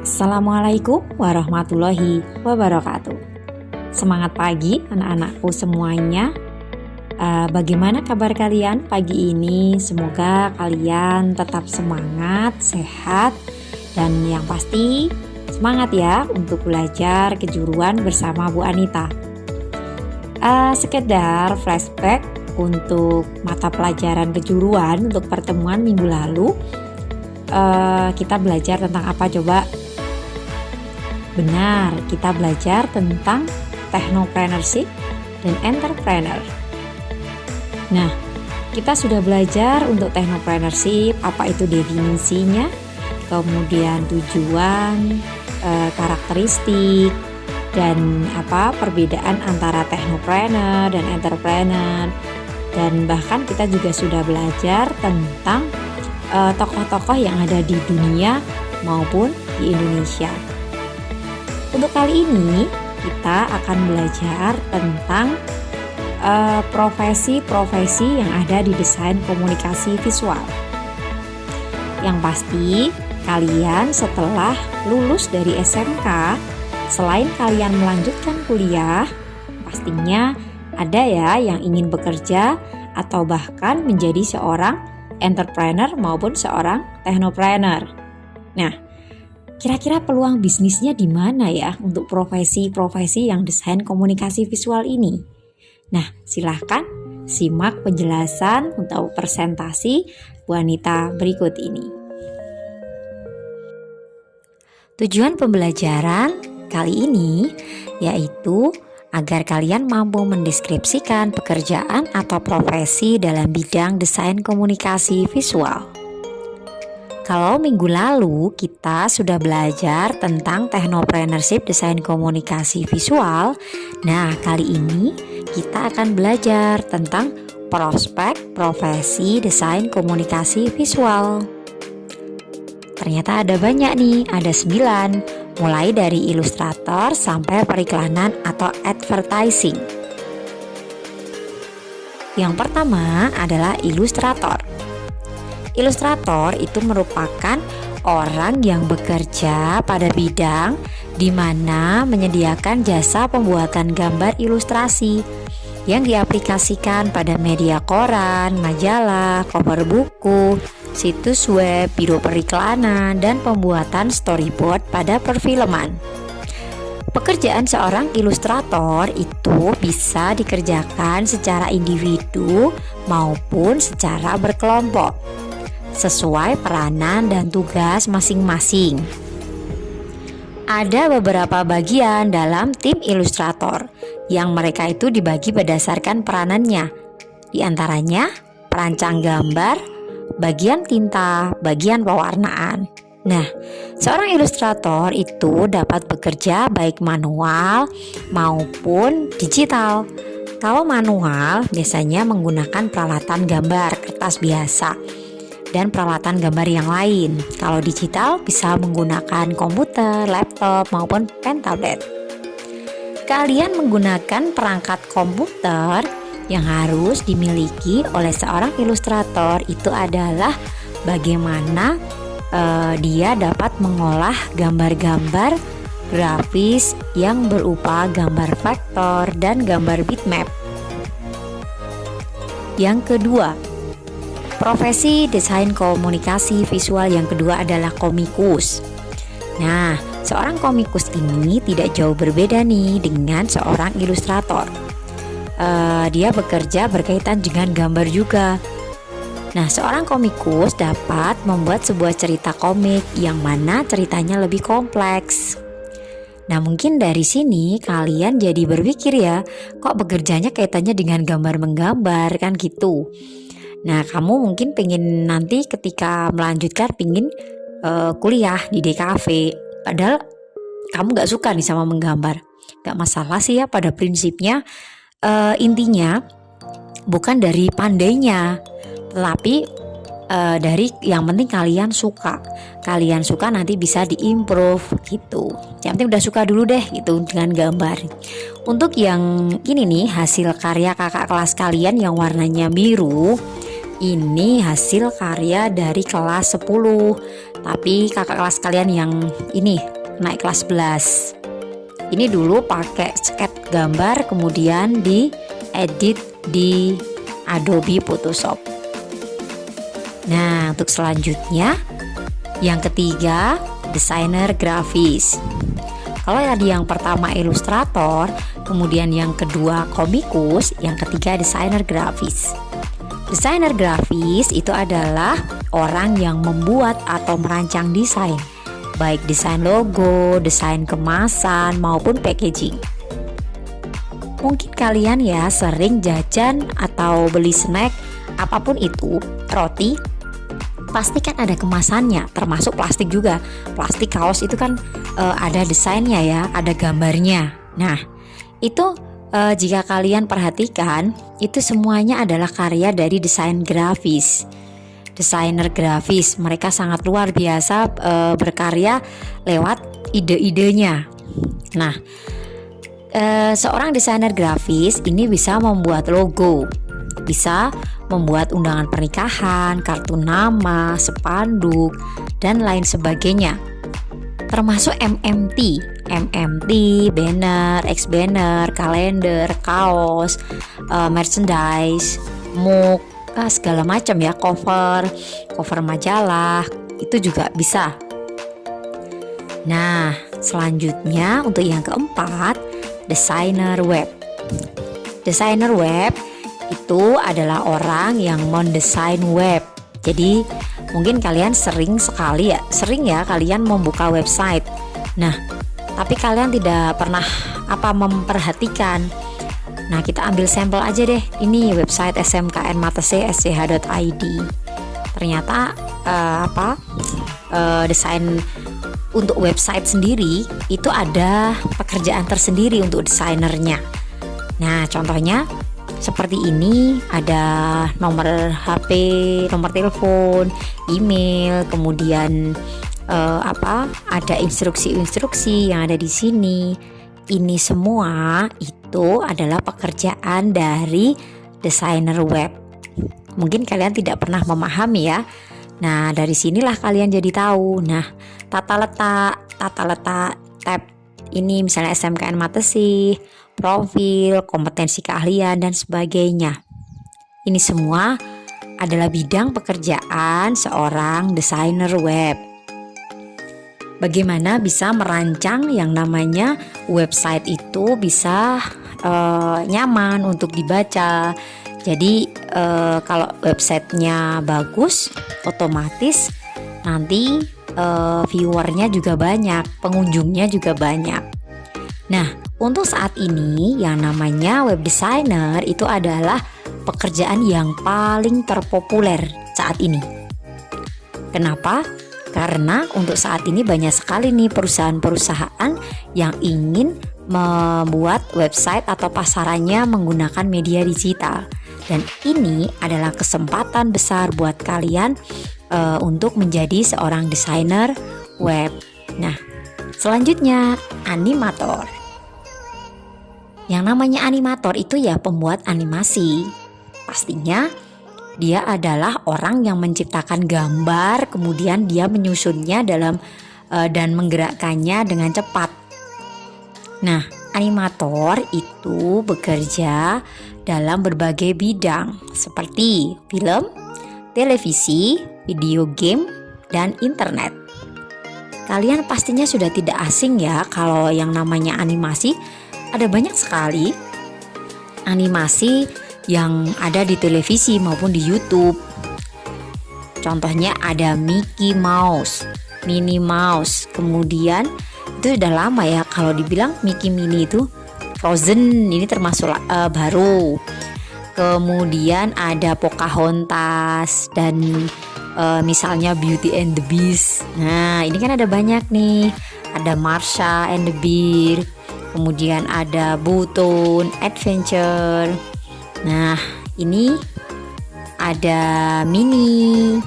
Assalamualaikum warahmatullahi wabarakatuh. Semangat pagi anak-anakku semuanya. Bagaimana kabar kalian pagi ini? Semoga kalian tetap semangat, sehat, dan yang pasti semangat ya untuk belajar kejuruan bersama Bu Anita. Sekedar flashback untuk mata pelajaran kejuruan untuk pertemuan minggu lalu. Kita belajar tentang apa coba? Benar, kita belajar tentang technopreneurship dan entrepreneur. Nah, kita sudah belajar untuk technopreneurship, apa itu definisinya, kemudian tujuan, karakteristik, dan perbedaan antara technopreneur dan entrepreneur. Dan bahkan kita juga sudah belajar tentang tokoh-tokoh yang ada di dunia maupun di Indonesia. Untuk kali ini kita akan belajar tentang profesi-profesi yang ada di desain komunikasi visual. Yang pasti kalian setelah lulus dari SMK, selain kalian melanjutkan kuliah, pastinya ada ya yang ingin bekerja atau bahkan menjadi seorang entrepreneur maupun seorang technopreneur. Nah, kira-kira peluang bisnisnya di mana ya untuk profesi-profesi yang desain komunikasi visual ini? Nah, silahkan simak penjelasan untuk presentasi Bu Anita berikut ini. Tujuan pembelajaran kali ini yaitu agar kalian mampu mendeskripsikan pekerjaan atau profesi dalam bidang desain komunikasi visual. Kalau minggu lalu kita sudah belajar tentang technopreneurship desain komunikasi visual, nah kali ini kita akan belajar tentang prospek profesi desain komunikasi visual. Ternyata ada banyak nih, ada 9, mulai dari ilustrator sampai periklanan atau advertising. Yang pertama adalah ilustrator. Ilustrator itu merupakan orang yang bekerja pada bidang di mana menyediakan jasa pembuatan gambar ilustrasi yang diaplikasikan pada media koran, majalah, cover buku, situs web, biro periklanan, dan pembuatan storyboard pada perfilman. Pekerjaan seorang ilustrator itu bisa dikerjakan secara individu maupun secara berkelompok, sesuai peranan dan tugas masing-masing. Ada beberapa bagian dalam tim ilustrator yang mereka itu dibagi berdasarkan peranannya. Di antaranya perancang gambar, bagian tinta, bagian pewarnaan. Nah, seorang ilustrator itu dapat bekerja baik manual maupun digital. Kalau manual biasanya menggunakan peralatan gambar kertas biasa dan peralatan gambar yang lain. Kalau digital bisa menggunakan komputer, laptop, maupun pen tablet. Kalian menggunakan perangkat komputer yang harus dimiliki oleh seorang ilustrator itu adalah bagaimana dia dapat mengolah gambar-gambar grafis yang berupa gambar vektor dan gambar bitmap. Yang kedua, profesi desain komunikasi visual yang kedua adalah komikus. Nah, seorang komikus ini tidak jauh berbeda nih dengan seorang ilustrator. Dia bekerja berkaitan dengan gambar juga. Nah, seorang komikus dapat membuat sebuah cerita komik yang mana ceritanya lebih kompleks. Nah, mungkin dari sini kalian jadi berpikir ya, kok bekerjanya kaitannya dengan gambar menggambar kan gitu. Nah, kamu mungkin pengen nanti ketika melanjutkan pengen kuliah di DKV, padahal kamu gak suka nih sama menggambar. Gak masalah sih ya, pada prinsipnya intinya bukan dari pandainya, tetapi dari yang penting kalian suka. Kalian suka nanti bisa diimprove gitu. Yang penting udah suka dulu deh gitu dengan gambar. Untuk yang ini nih, hasil karya kakak kelas kalian yang warnanya biru, ini hasil karya dari kelas 10 Tapi kakak kelas kalian yang ini naik kelas 11, ini dulu pakai sket gambar kemudian diedit di Adobe Photoshop. Nah, untuk selanjutnya yang ketiga, desainer grafis. Kalau tadi yang pertama ilustrator, kemudian yang kedua komikus, yang ketiga desainer grafis. Desainer grafis itu adalah orang yang membuat atau merancang desain, baik desain logo, desain kemasan maupun packaging. Mungkin kalian ya sering jajan atau beli snack apapun itu, roti, pasti kan ada kemasannya, termasuk plastik juga. Plastik kaos itu kan ada desainnya ya, ada gambarnya. Nah, itu jika kalian perhatikan, itu semuanya adalah karya dari desain grafis. Desainer grafis, mereka sangat luar biasa berkarya lewat ide-idenya. Nah, seorang desainer grafis ini bisa membuat logo, bisa membuat undangan pernikahan, kartu nama, spanduk, dan lain sebagainya. Termasuk MMT, banner, X-banner, kalender, kaos, merchandise, mug, segala macam ya, cover majalah, itu juga bisa. Nah, selanjutnya untuk yang keempat, desainer web. Desainer web itu adalah orang yang mendesain web. Jadi mungkin kalian sering ya kalian membuka website. Nah, tapi kalian tidak pernah memperhatikan. Nah, kita ambil sampel aja deh. Ini website SMKN Matese.sch.id. Ternyata desain untuk website sendiri itu ada pekerjaan tersendiri untuk desainernya. Nah, contohnya seperti ini, ada nomor HP, nomor telepon, email, kemudian ada instruksi-instruksi yang ada di sini. Ini semua itu adalah pekerjaan dari desainer web. Mungkin kalian tidak pernah memahami ya. Nah, dari sinilah kalian jadi tahu. Nah, tata letak tab ini misalnya SMKN Matesi, profil, kompetensi keahlian, dan sebagainya. Ini semua adalah bidang pekerjaan seorang desainer web. Bagaimana bisa merancang yang namanya website itu bisa nyaman untuk dibaca. Jadi kalau websitenya bagus, otomatis nanti viewernya juga banyak, pengunjungnya juga banyak. Nah, untuk saat ini yang namanya web designer itu adalah pekerjaan yang paling terpopuler saat ini. Kenapa? Karena untuk saat ini banyak sekali nih perusahaan-perusahaan yang ingin membuat website atau pasarannya menggunakan media digital. Dan ini adalah kesempatan besar buat kalian untuk menjadi seorang desainer web. Nah, selanjutnya animator. Yang namanya animator itu ya pembuat animasi. Pastinya dia adalah orang yang menciptakan gambar, kemudian dia menyusunnya dan menggerakkannya dengan cepat. Nah, animator itu bekerja dalam berbagai bidang seperti film, televisi, video game, dan internet. Kalian pastinya sudah tidak asing ya kalau yang namanya animasi. Ada banyak sekali animasi yang ada di televisi maupun di YouTube. Contohnya ada Mickey Mouse, Minnie Mouse. Kemudian itu sudah lama ya, kalau dibilang Mickey Minnie itu Frozen, ini termasuk baru. Kemudian ada Pocahontas dan misalnya Beauty and the Beast. Nah, ini kan ada banyak nih. Ada Marsha and the Bear. Kemudian ada Button Adventure. Nah, ini ada Minnie.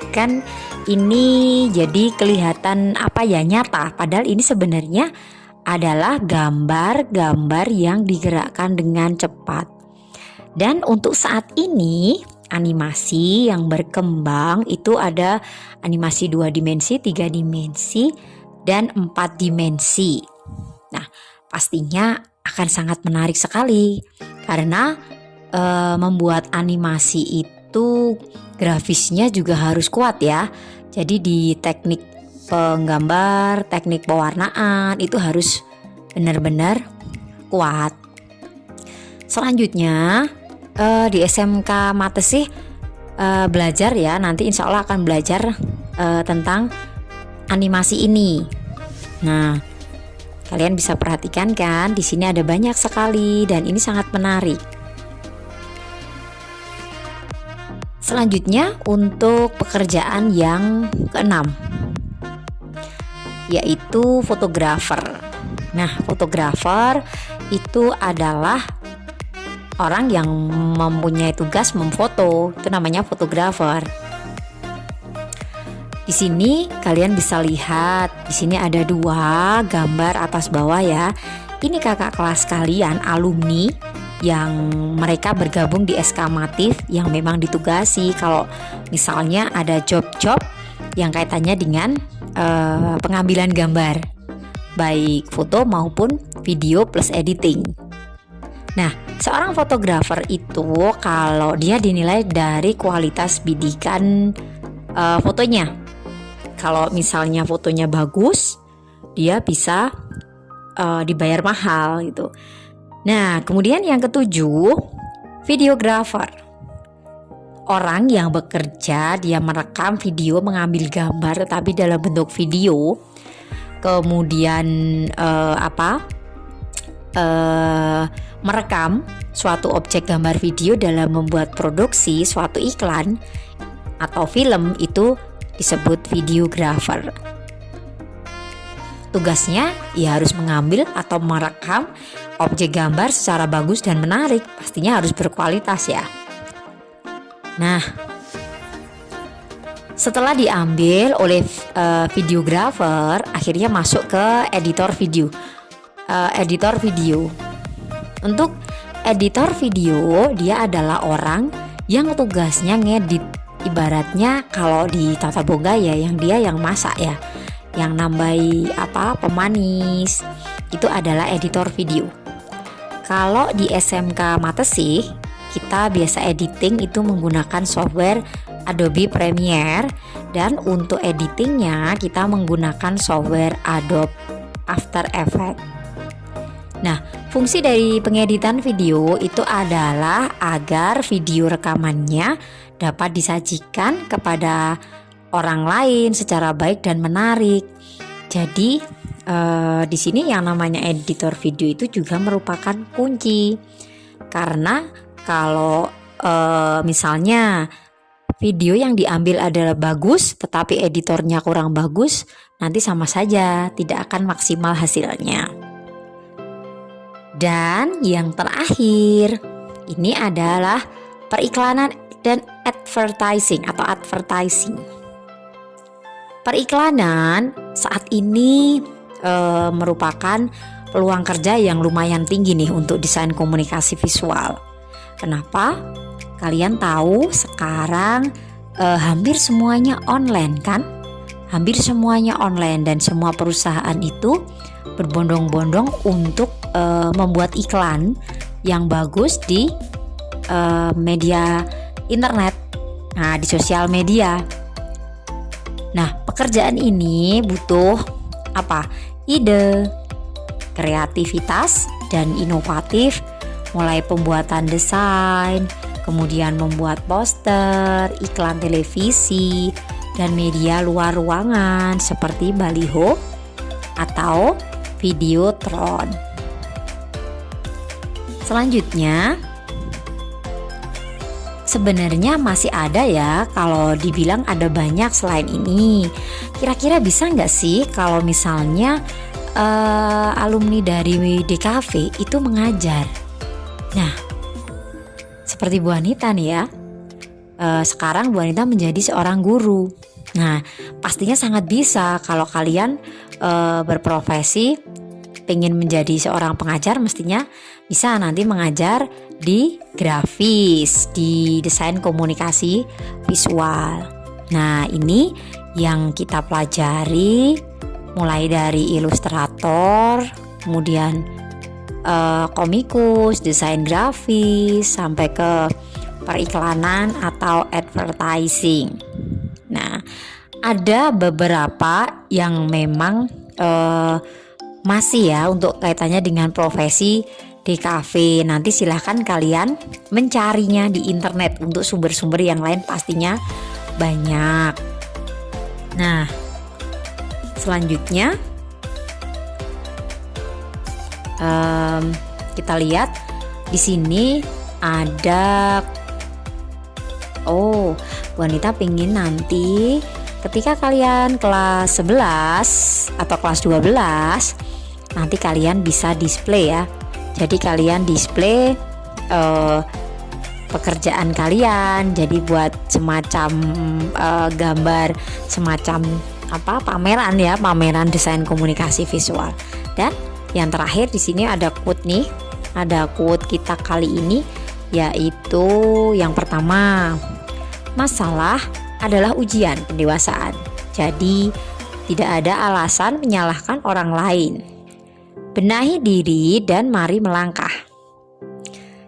Kan ini jadi kelihatan nyata. Padahal ini sebenarnya adalah gambar-gambar yang digerakkan dengan cepat. Dan untuk saat ini animasi yang berkembang itu ada animasi 2 dimensi, 3 dimensi, dan 4 dimensi. Nah, pastinya akan sangat menarik sekali karena membuat animasi itu grafisnya juga harus kuat ya. Jadi di teknik penggambar, teknik pewarnaan itu harus benar-benar kuat. Selanjutnya di SMK Matesih belajar ya, nanti insya Allah akan belajar tentang animasi ini. Nah, kalian bisa perhatikan kan, di sini ada banyak sekali dan ini sangat menarik. Selanjutnya untuk pekerjaan yang keenam, yaitu fotografer. Nah, fotografer itu adalah orang yang mempunyai tugas memfoto, itu namanya fotografer. Di sini kalian bisa lihat, di sini ada 2 gambar atas bawah ya. Ini kakak kelas kalian, alumni yang mereka bergabung di Eskamatif yang memang ditugasi kalau misalnya ada job-job yang kaitannya dengan pengambilan gambar, baik foto maupun video plus editing. Nah, seorang fotografer itu kalau dia dinilai dari kualitas bidikan fotonya. Kalau misalnya fotonya bagus, dia bisa dibayar mahal gitu. Nah, kemudian yang ketujuh, videografer. Orang yang bekerja, dia merekam video, mengambil gambar tetapi dalam bentuk video. Kemudian merekam suatu objek gambar video dalam membuat produksi suatu iklan atau film, itu disebut videografer. Tugasnya ia harus mengambil atau merekam objek gambar secara bagus dan menarik, pastinya harus berkualitas ya. Nah, setelah diambil oleh videografer, akhirnya masuk ke editor video. Untuk editor video, dia adalah orang yang tugasnya ngedit. Ibaratnya kalau di tata boga ya, yang masak ya, yang nambahi pemanis, itu adalah editor video. Kalau di SMK Matesih, kita biasa editing itu menggunakan software Adobe Premiere, dan untuk editingnya kita menggunakan software Adobe After Effects. Nah, fungsi dari pengeditan video itu adalah agar video rekamannya dapat disajikan kepada orang lain secara baik dan menarik. Jadi di sini yang namanya editor video itu juga merupakan kunci. Karena kalau misalnya video yang diambil adalah bagus tetapi editornya kurang bagus, nanti sama saja tidak akan maksimal hasilnya. Dan yang terakhir, ini adalah periklanan dan advertising. Periklanan saat ini merupakan peluang kerja yang lumayan tinggi nih untuk desain komunikasi visual. Kenapa? Kalian tahu sekarang hampir semuanya online kan? Hampir semuanya online dan semua perusahaan itu berbondong-bondong untuk membuat iklan yang bagus di media internet, di sosial media. Nah, pekerjaan ini butuh ide, kreativitas, dan inovatif, mulai pembuatan desain, kemudian membuat poster, iklan televisi, dan media luar ruangan seperti baliho atau videotron. Selanjutnya, sebenarnya masih ada ya, kalau dibilang ada banyak selain ini. Kira-kira bisa nggak sih kalau misalnya alumni dari DKV itu mengajar? Nah, seperti Bu Anita nih ya, sekarang Bu Anita menjadi seorang guru. Nah, pastinya sangat bisa kalau kalian berprofesi pengen menjadi seorang pengajar, mestinya bisa nanti mengajar di grafis, di desain komunikasi visual. Nah, ini yang kita pelajari mulai dari Illustrator, kemudian komikus, desain grafis, sampai ke periklanan atau advertising. Nah, ada beberapa yang memang masih ya untuk kaitannya dengan profesi DKV. Nanti silahkan kalian mencarinya di internet, untuk sumber-sumber yang lain pastinya banyak. Nah, selanjutnya kita lihat di sini ada wanita pingin nanti ketika kalian kelas 11 atau kelas 12 nanti kalian bisa display ya. Jadi kalian display pekerjaan kalian, jadi buat semacam gambar, semacam pameran ya, pameran desain komunikasi visual. Dan yang terakhir di sini ada quote nih, ada quote kita kali ini, yaitu yang pertama, masalah adalah ujian pendewasaan. Jadi tidak ada alasan menyalahkan orang lain. Benahi diri dan mari melangkah.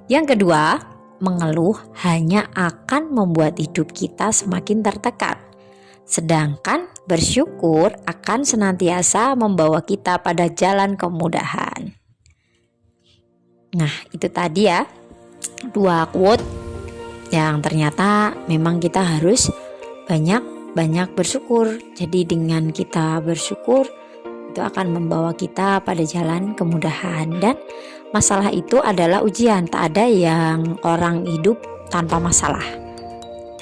Yang kedua, mengeluh hanya akan membuat hidup kita semakin tertekan. Sedangkan bersyukur akan senantiasa membawa kita pada jalan kemudahan. Nah, itu tadi ya 2 quote yang ternyata memang kita harus banyak bersyukur. Jadi dengan kita bersyukur itu akan membawa kita pada jalan kemudahan, dan masalah itu adalah ujian. Tak ada yang orang hidup tanpa masalah.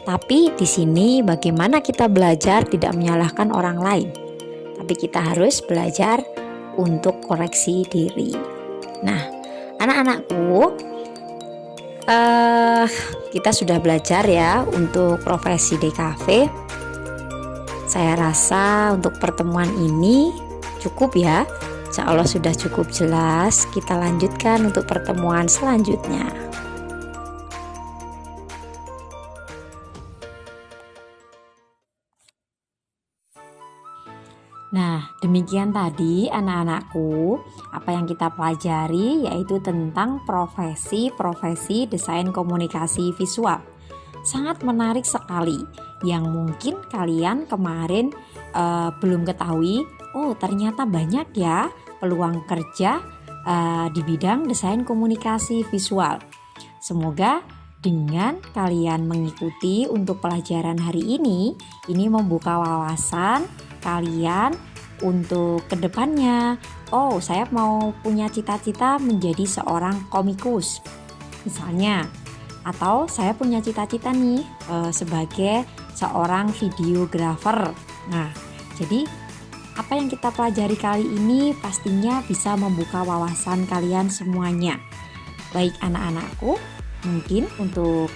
Tapi di sini bagaimana kita belajar tidak menyalahkan orang lain, tapi kita harus belajar untuk koreksi diri. Nah, anak-anakku, kita sudah belajar ya untuk profesi DKV. Saya rasa untuk pertemuan ini cukup ya. Insya Allah sudah cukup jelas. Kita lanjutkan untuk pertemuan selanjutnya. Nah, demikian tadi anak-anakku apa yang kita pelajari, yaitu tentang profesi desain komunikasi visual. Sangat menarik sekali, yang mungkin kalian kemarin belum ketahui. Ternyata banyak ya peluang kerja di bidang desain komunikasi visual. Semoga dengan kalian mengikuti untuk pelajaran hari ini membuka wawasan kalian untuk kedepannya. Saya mau punya cita-cita menjadi seorang komikus misalnya, atau saya punya cita-cita nih sebagai seorang videographer. Nah, jadi apa yang kita pelajari kali ini pastinya bisa membuka wawasan kalian semuanya. Baik anak-anakku, mungkin untuk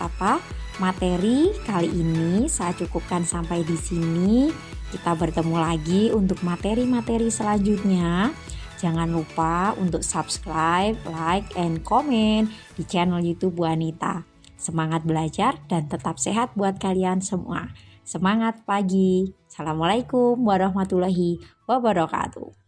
materi kali ini saya cukupkan sampai di sini. Kita bertemu lagi untuk materi-materi selanjutnya. Jangan lupa untuk subscribe, like, and comment di channel YouTube Bu Anita. Semangat belajar dan tetap sehat buat kalian semua. Semangat pagi. Assalamualaikum warahmatullahi wabarakatuh.